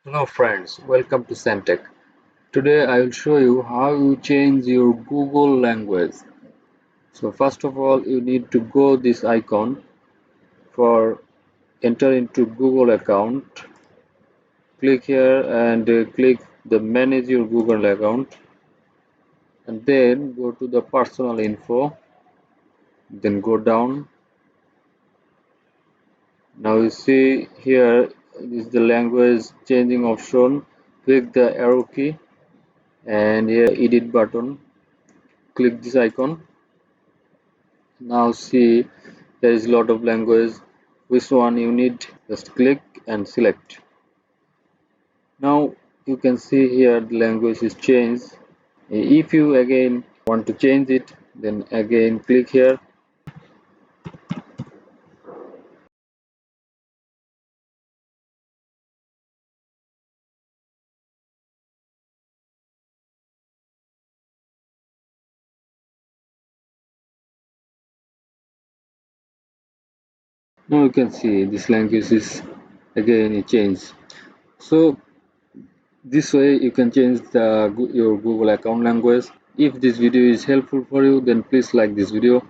Hello friends, welcome to SantTech. Today I will show you how you change your Google language. So first of all you need to go this icon for enter into Google account. Click here and click the manage your Google account and then go to the personal info. Then go down. Now you see here is the language changing option. Click the arrow key and here edit button. Click this icon. Now see there is a lot of language. Which one you need? Just click and select. Now you can see here the language is changed. If you again want to change it, then again click here. Now you can see this language is again changed. So this way you can change your Google account language. If this video is helpful for you, then please like this video.